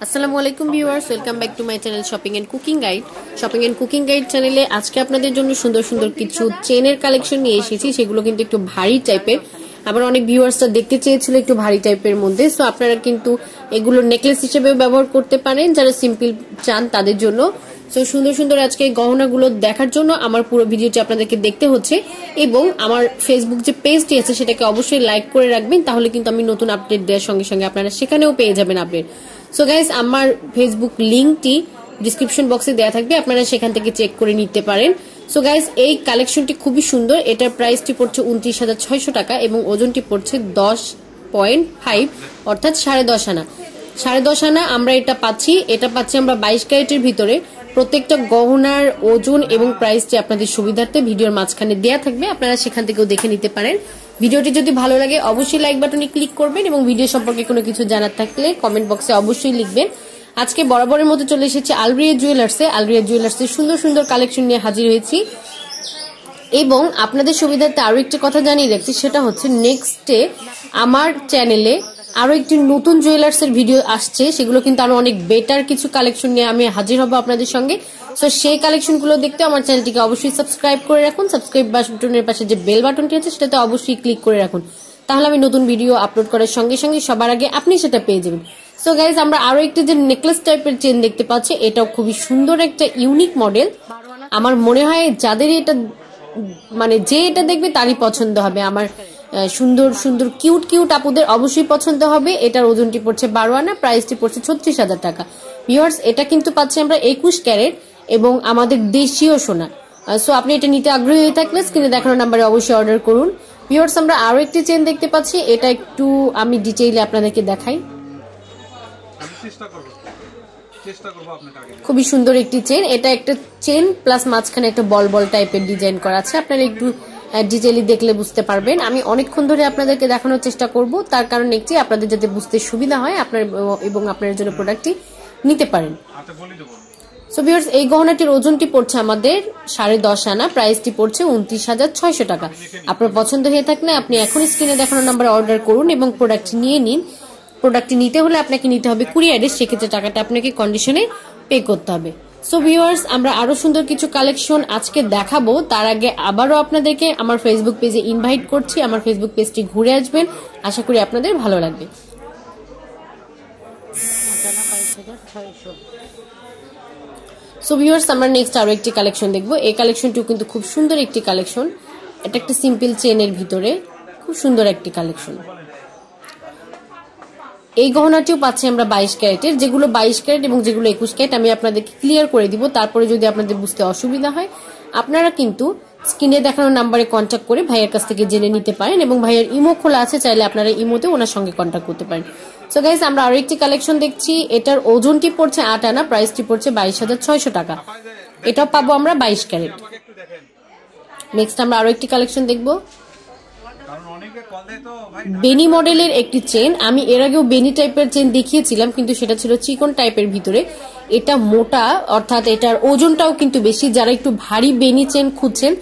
আসসালামু আলাইকুম viewers, welcome back to my channel shopping and cooking guide. Shopping and cooking guide চ্যানেলে আজকে আপনাদের জন্য সুন্দর সুন্দর কিছু চেনের কালেকশন নিয়ে এসেছি। সেগুলো কিন্তু একটু ভারী টাইপের, আবার অনেক ভিউয়ার্সরা দেখতে চেয়েছিল একটু ভারী টাইপের মধ্যে। সো আপনারা কিন্তু এগুলো নেকলেস হিসেবে ব্যবহার করতে পারেন যারা সিম্পল চান তাদের জন্য। সো সুন্দর সুন্দর আজকে এই গহনাগুলো দেখার জন্য আমার পুরো ভিডিওটি আপনাদেরকে দেখতে হচ্ছে, এবং আমার ফেসবুক যে পেজটি আছে সেটাকে অবশ্যই লাইক করে রাখবেন, তাহলে কিন্তু আমি নতুন আপডেট দেওয়ার সঙ্গে সঙ্গে আপনারা সেখানেও পেয়ে যাবেন আপডেট। সো গাইস, আমার ফেসবুক লিঙ্কটি ডিসক্রিপশন বক্সে দেওয়া থাকবে, আপনারা সেখান থেকে চেক করে নিতে পারেন। সো গাইস, এই কালেকশনটি খুবই সুন্দর। এটার প্রাইসটি পড়ছে 29,600 টাকা এবং ওজনটি পড়ছে 10.5 অর্থাৎ 10.5 আনা। 10.5 আনা আমরা এটা পাচ্ছি আমরা 22 ক্যারেটের ভিতরে। প্রত্যেকটা গহনার ওজন এবং প্রাইসটি আপনাদের সুবিধার্থে ভিডিওর মাঝখানে দেয়া থাকবে, আপনারা সেখান থেকেও দেখে নিতে পারেন। ভিডিওটি যদি ভালো লাগে অবশ্যই লাইক বাটনে ক্লিক করবেন, এবং ভিডিও সম্পর্কে কোনো কিছু জানার থাকলে কমেন্ট বক্সে অবশ্যই লিখবেন। আজকে বরাবরের মতো চলে এসেছি আলরিয়া জুয়েলার্সে সুন্দর সুন্দর কালেকশন নিয়ে হাজির হয়েছি। এবং আপনাদের সুবিধার্থে আরো একটি কথা জানিয়ে রাখছি, সেটা হচ্ছে নেক্সটে আমার চ্যানেলে আরো একটি নতুন জুয়েলার্সের ভিডিও আসছে। সেগুলো কিন্তু আরো অনেক বেটার কিছু কালেকশন নিয়ে আমি হাজির হব আপনাদের সঙ্গে। সো সেই কালেকশনগুলো দেখতে আমার চ্যানেলটিকে অবশ্যই সাবস্ক্রাইব করে রাখুন। সাবস্ক্রাইব বাটনের পাশে যে বেল বাটনটি আছে সেটাতে অবশ্যই ক্লিক করে রাখুন, তাহলে আমি নতুন ভিডিও আপলোড করার সঙ্গে সঙ্গে সবার আগে আপনি সেটা পেয়ে যাবেন। সো গাইজ, আমরা আরো একটি যে নেকলেস টাইপের চেন দেখতে পাচ্ছি, এটাও খুবই সুন্দর একটা ইউনিক মডেল। আমার মনে হয় যাদের এটা যে এটা দেখবে তারই পছন্দ হবে। আমার সুন্দর সুন্দর কিউট কিউট আপুদের অবশ্যই পছন্দ হবে। এটার ওজনটি পড়ছে 12 আনা, প্রাইসটি পড়ছে 36,000 টাকা। ভিউয়ার্স, এটা কিন্তু পাচ্ছি আমরা 21 ক্যারেট এবং আমাদের দেশীয় সোনা। সো আপনি এটা নিতে আগ্রহী হয়ে থাকলে স্ক্রিনে দেখানো নাম্বারে অবশ্যই অর্ডার করুন। ভিউয়ার্স, আমরা আরো একটি চেন দেখতে পাচ্ছি, এটা একটু আমি ডিটেইলে আপনাদেরকে দেখাই। খুবই সুন্দর একটি চেন, এটা একটা চেন প্লাস মাঝখানে একটা বল বল টাইপের ডিজাইন করা আছে। আপনারা একটু ডিটেইলি দেখলে বুঝতে পারবেন। আমি অনেকক্ষণ ধরে আপনাদেরকে দেখানোর চেষ্টা করব, তার কারণ একটি আপনাদের যাতে বুঝতে সুবিধা হয় আপনার এবং আপনার জন্য প্রোডাক্টটি নিতে পারেন। সো ভিউয়ার্স, এই গহনাটির ওজনটি পড়ছে আমাদের 10.5 আনা, প্রাইসটি পড়ছে 29,600 টাকা। আপনার পছন্দ হয়ে থাকলে আপনি এখন স্ক্রিনে দেখানো নাম্বারে অর্ডার করুন এবং প্রোডাক্টটি নিয়ে নিন। প্রোডাক্টটি নিতে হলে আপনাকে নিতে হবে কুরিয়ারে, সেক্ষেত্রে টাকাটা আপনাকে কন্ডিশনে পে করতে হবে। সো ভিউয়ার্স, আমরা আরো সুন্দর কিছু কালেকশন আজকে দেখাবো। তার আগে আবারও আপনাদেরকে আমার ফেসবুক পেজে ইনভাইট করছি, আমার ফেসবুক পেজটি ঘুরে আসবেন, আশা করি আপনাদের ভালো লাগবে। সো ভিউয়ার্স, আমরা নেক্সট আরো একটি কালেকশন দেখবো। এই কালেকশনটিও কিন্তু খুব সুন্দর একটি কালেকশন। এটা একটা সিম্পল চেনের ভিতরে খুব সুন্দর একটি কালেকশন। এই গহনাটিও পাচ্ছি আমরা 22 ক্যারেটের। যেগুলো 22 ক্যারেট এবং যেগুলো 21 ক্যারেট আমি আপনাদেরকে ক্লিয়ার করে দিব। তারপরে যদি আপনাদের বুঝতে অসুবিধা হয় আপনারা কিন্তু স্ক্রিনে দেখানো নাম্বারে কন্ট্যাক্ট করে ভাইয়ের কাছ থেকে জেনে নিতে পারেন, এবং ভাইয়ের ইমো খোলা আছে, চাইলে আপনারা ইমোতে ওনার সঙ্গে কন্ট্যাক্ট করতে পারেন। সো গাইস, আমরা আরো একটি কালেকশন দেখছি। এটার ওজনটি পড়ছে 8 আনা, প্রাইসটি পড়ছে 22,600 টাকা। এটাও পাবো আমরা 22 ক্যারেট। নেক্সট আমরা আরো একটি কালেকশন দেখবো। বেনি মডেলের একটি চেন। আমি এর আগেও বেনি টাইপের চেন দেখিয়েছিলাম, কিন্তু সেটা ছিল চিকন টাইপের ভিতরে। এটা মোটা, অর্থাৎ এটার ওজনটাও কিন্তু বেশি। যারা একটু ভারী বেনি চেন খুঁজছেন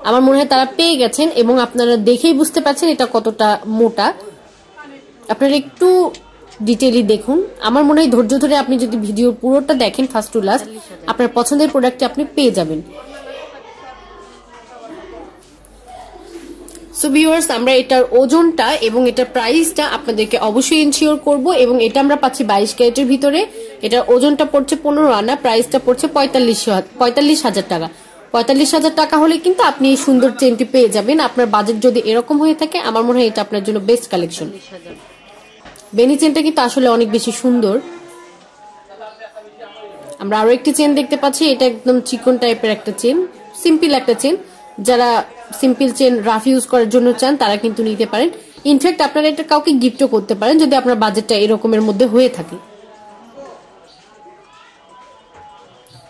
আমার মনে হয় তারা পেয়ে গেছেন, এবং আপনারা দেখেই বুঝতে পারছেন এটা কতটা মোটা। আপনারা একটু ডিটেইলি দেখুন। আমার মনে হয় ধৈর্য ধরে আপনি যদি ভিডিও পুরোটা দেখেন ফার্স্ট টু লাস্ট, আপনার পছন্দের প্রোডাক্টটি আপনি পেয়ে যাবেন। সো ভিউয়ার্স, আমরা এটার ওজনটা এবং এটার প্রাইসটা আপনাদেরকে অবশ্যই ইনশিওর করব, এবং এটা আমরা পাচ্ছি 22 ক্যারেটের ভিতরে। এটার ওজনটা পড়ছে 15 আনা, প্রাইসটা পড়ছে 45,000 টাকা। 45,000 টাকা হলে কিন্তু আপনি এই সুন্দর চেনটি পেয়ে যাবেন। আপনার বাজেট যদি এরকম হয়ে থাকে আমার মনে হয় এটা আপনার জন্য বেস্ট কালেকশন। বেনি চেনটা কিন্তু আসলে অনেক বেশি সুন্দর। আমরা আরো একটি চেন দেখতে পাচ্ছি, এটা একদম চিকন টাইপের একটা চেন, সিম্পল একটা চেন। যারা সিম্পল চেন রাফ ইউজ করার জন্য চান তারা কিন্তু নিতে পারেন। ইনফ্যাক্ট আপনারা এটা কাউকে গিফটও করতে পারেন যদি আপনার বাজেটটা এরকমের মধ্যে হয়ে থাকে।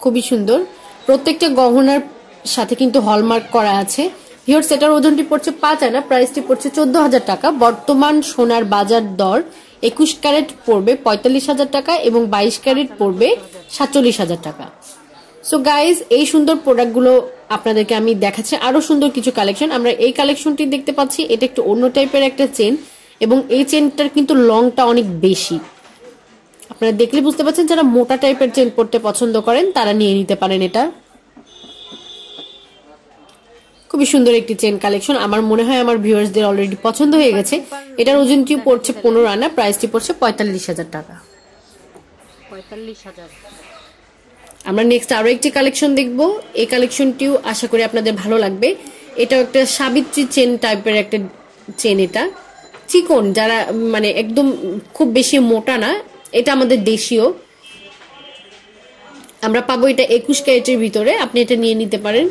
খুবই সুন্দর। প্রত্যেকটা গহনার সাথে কিন্তু হলমার্ক করা আছে। ভিউয়ার্স, এটার ওজনটি পড়ছে 5 আনা, প্রাইসটি পড়ছে 14,000 টাকা। বর্তমান সোনার বাজার দর 21 ক্যারেট পড়বে 45,000 টাকা এবং 22 ক্যারেট পড়বে 47,000 টাকা। সো গাইজ, এই সুন্দর প্রোডাক্টগুলো আপনাদেরকে আমি দেখাচ্ছি। আরো সুন্দর কিছু কালেকশন। আমরা এই কালেকশনটি দেখতে পাচ্ছি, এটা একটু অন্য টাইপের একটা চেন, এবং এই চেনটার কিন্তু লংটা অনেক বেশি। আপনারা দেখলে বুঝতে পারছেন যারা মোটা টাইপের চেন পরতে পছন্দ করেন তারা নিয়ে নিতে পারেন। এটা খুবই সুন্দর একটি চেন কালেকশন, আমার মনে হয় আমার ভিউয়ার্সদের অলরেডি পছন্দ হয়ে গেছে। এটার ওজনটি পড়ছে 15 আনা, প্রাইসটি পড়ছে 45,000 টাকা। 45,000। আমরা নেক্সট আরো একটি কালেকশন দেখব। এই কালেকশনটিও আশা করি আপনাদের ভালো লাগবে। এটা একটা সাবিত্রী চেন টাইপের একটা চেন, এটা চিকন, যারা মানে একদম খুব বেশি মোটা না, এটা আমাদের দেশীয়। আমরা পাবো এটা 21 ক্যারেটের ভিতরে, আপনি এটা নিয়ে নিতে পারেন।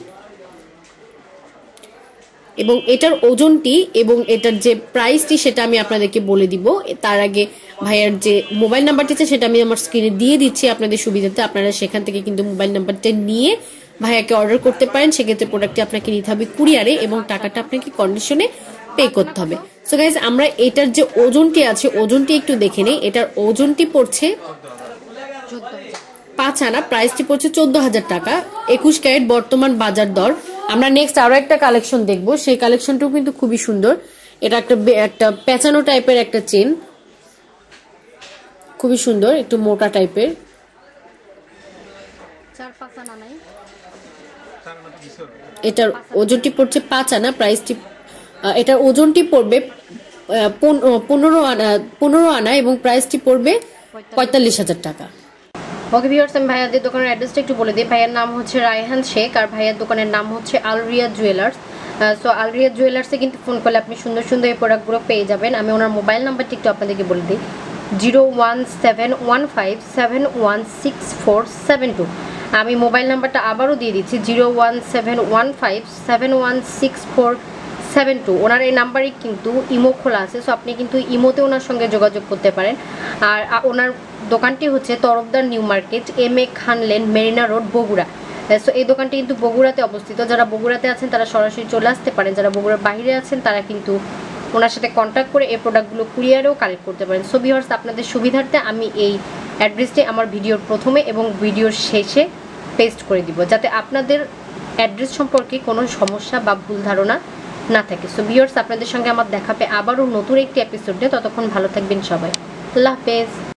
এবং এটার ওজনটি এবং এটার যে প্রাইসটি সেটা আমি আপনাদেরকে বলে দিব। তার আগে ভাইয়ার যে মোবাইল নাম্বারটি আছে সেটা আমি আমার স্ক্রিনে দিয়ে দিচ্ছি আপনাদের সুবিধাতে। আপনারা সেখান থেকে কিন্তু মোবাইল নাম্বারটা নিয়ে ভাইয়াকে অর্ডার করতে পারেন। সেক্ষেত্রে প্রোডাক্টটি আপনাকে নিতে হবে কুরিয়ারে এবং টাকাটা আপনাকে কন্ডিশনে পে করতে হবে। সো গাইজ, আমরা এটার যে ওজনটি আছে ওজনটি একটু দেখে নেই। এটার ওজনটি পড়ছে 5 আনা, প্রাইসটি পড়ছে 14,000 টাকা, 21 ক্যারেট বর্তমান বাজার দর। আমরা নেক্সট আরো একটা কালেকশন দেখব, সেই কালেকশনটাও কিন্তু খুবই সুন্দর। এটা একটা পেঁচানো টাইপের একটা চেন, খুবই সুন্দর, একটু মোটা টাইপের। এটার ওজনটি পড়ছে 5 আনা, প্রাইসটি এটার ওজনটি পড়বে 15 আনা এবং প্রাইসটি পড়বে 45,000 টাকা। ওকে ভিউয়ার্স, আমি ভাইয়াদের দোকানের অ্যাড্রেসটা একটু বলে দিই। ভাইয়ার নাম হচ্ছে রায়হান শেখ আর ভাইয়ার দোকানের নাম হচ্ছে আলরিয়া জুয়েলার্স। সো আলরিয়া জুয়েলার্সে কিন্তু ফোন করলে আপনি সুন্দর সুন্দর এই প্রোডাক্টগুলো পেয়ে যাবেন। আমি ওনার মোবাইল নাম্বারটি একটু আপনাদেরকে বলে দিই, 01715716472। আমি মোবাইল নাম্বারটা আবারও দিয়ে দিচ্ছি, 01715716472। ওনার এই নাম্বারে কিন্তু ইমো খোলা আছে, সো আপনি কিন্তু ইমোতে ওনার সঙ্গে যোগাযোগ করতে পারেন। আর ওনার দোকানটি হচ্ছে Tarafdar new market, MA Khan lane, Marina road, Bogura. So এই দোকানটি কিন্তু বগুড়াতে অবস্থিত। যারা বগুড়াতে আছেন তারা সরাসরি চলে আসতে পারেন, যারা বগুড়ার বাইরে আছেন তারা কিন্তু ওনার সাথে কন্ট্যাক্ট করে এই প্রোডাক্টগুলো কুরিয়ারেও কালেক্ট করতে পারেন। সো ভিউয়ার্স, আপনাদের সুবিধার্থে আমি এই অ্যাড্রেসটি আমার ভিডিওর প্রথমে এবং ভিডিওর শেষে পেস্ট করে দিব, যাতে আপনাদের অ্যাড্রেস সম্পর্কে কোনো সমস্যা বা ভুল ধারণা না থাকে। সো ভিউয়ার্স, আপনাদের সঙ্গে আমার দেখা পেয়ে আবারও নতুন একটি এপিসোড নিয়ে, ততক্ষণ ভালো থাকবেন সবাই। আল্লাহ হাফেজ।